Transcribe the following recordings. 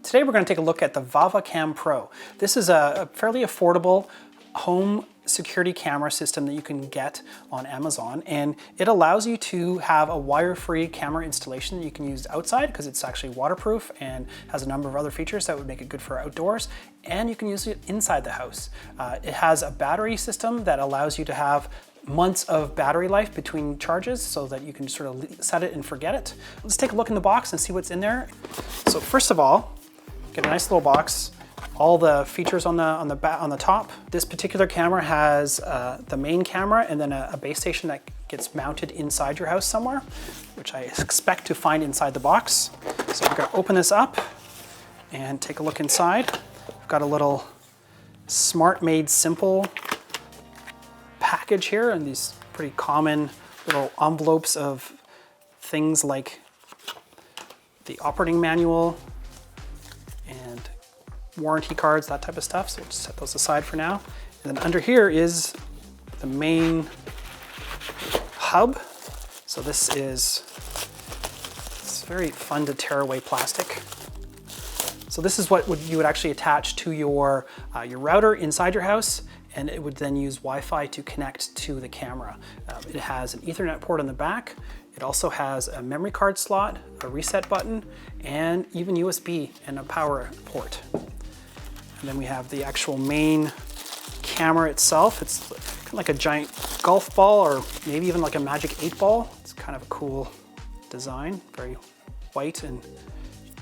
Today we're going to take a look at the VAVA Cam Pro. This is a fairly affordable home security camera system that you can get on Amazon, and it allows you to have a wire-free camera installation that you can use outside because it's actually waterproof and has a number of other features that would make it good for outdoors, and you can use it inside the house. It has a battery system that allows you to have months of battery life between charges so that you can sort of set it and forget it. Let's take a look in the box and see what's in there. So first of all, get a nice little box. All the features on the top. This particular camera has the main camera and then a base station that gets mounted inside your house somewhere, which I expect to find inside the box. So we're gonna open this up and take a look inside. We've got a little smart made simple package here, and these pretty common little envelopes of things like the operating manual and warranty cards, that type of stuff. So we'll just set those aside for now. And then under here is the main hub. So this is, it's very fun to tear away plastic. So this is what you would actually attach to your router inside your house, and it would then use Wi-Fi to connect to the camera. It has an Ethernet port on the back. It also has a memory card slot, a reset button, and even USB and a power port. And then we have the actual main camera itself. It's kind of like a giant golf ball, or maybe even like a Magic 8 ball. It's kind of a cool design, very white, and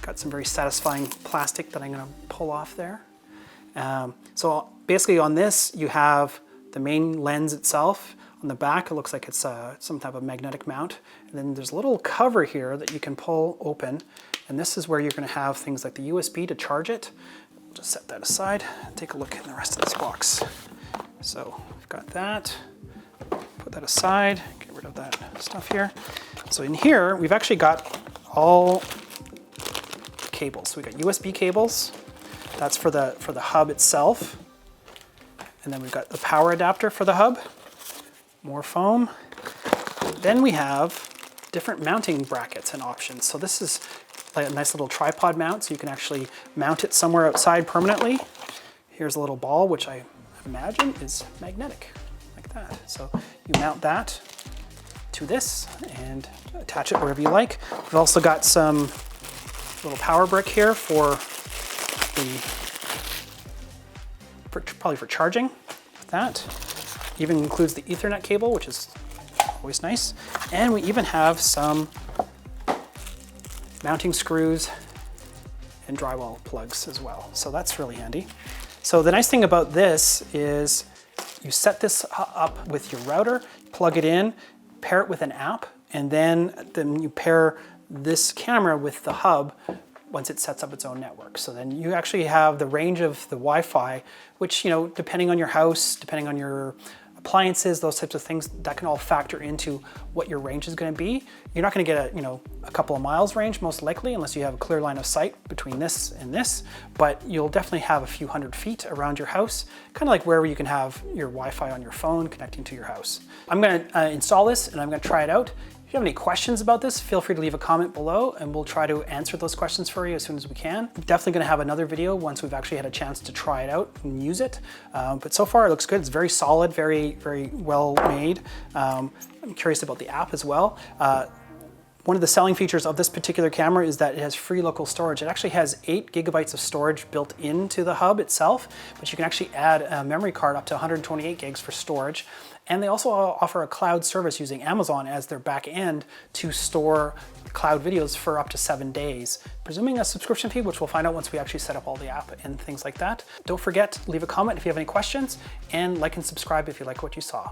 got some very satisfying plastic that I'm gonna pull off there. So basically on this, you have the main lens itself. On the back, it looks like it's some type of magnetic mount. And then there's a little cover here that you can pull open. And this is where you're gonna have things like the USB to charge it. We'll just set that aside and take a look in the rest of this box. So we've got that, put that aside, get rid of that stuff here. So in here, we've actually got all cables. So we've got USB cables. That's for the hub itself. And then we've got the power adapter for the hub, more foam. Then we have different mounting brackets and options. So this is like a nice little tripod mount, so you can actually mount it somewhere outside permanently. Here's a little ball, which I imagine is magnetic, like that. So you mount that to this and attach it wherever you like. We've also got some little power brick here for probably for charging with that. Even includes the Ethernet cable, which is always nice. And we even have some mounting screws and drywall plugs as well. So that's really handy. So the nice thing about this is you set this up with your router, plug it in, pair it with an app, and then you pair this camera with the hub once it sets up its own network. So then you actually have the range of the Wi-Fi, which, you know, depending on your house, depending on your appliances, those types of things, that can all factor into what your range is going to be. You're not going to get a couple of miles range most likely, unless you have a clear line of sight between this and this, but you'll definitely have a few hundred feet around your house, kind of like wherever you can have your Wi-Fi on your phone connecting to your house. I'm going to install this and I'm going to try it out. If you have any questions about this, feel free to leave a comment below and we'll try to answer those questions for you as soon as we can. I'm definitely going to have another video once we've actually had a chance to try it out and use it. But so far it looks good. It's very solid, very, very well made. I'm curious about the app as well. One of the selling features of this particular camera is that it has free local storage. It actually has 8 gigabytes of storage built into the hub itself, but you can actually add a memory card up to 128 gigs for storage. And they also offer a cloud service using Amazon as their back end to store cloud videos for up to 7 days, presuming a subscription fee, which we'll find out once we actually set up all the app and things like that. Don't forget, leave a comment if you have any questions, and like and subscribe if you like what you saw.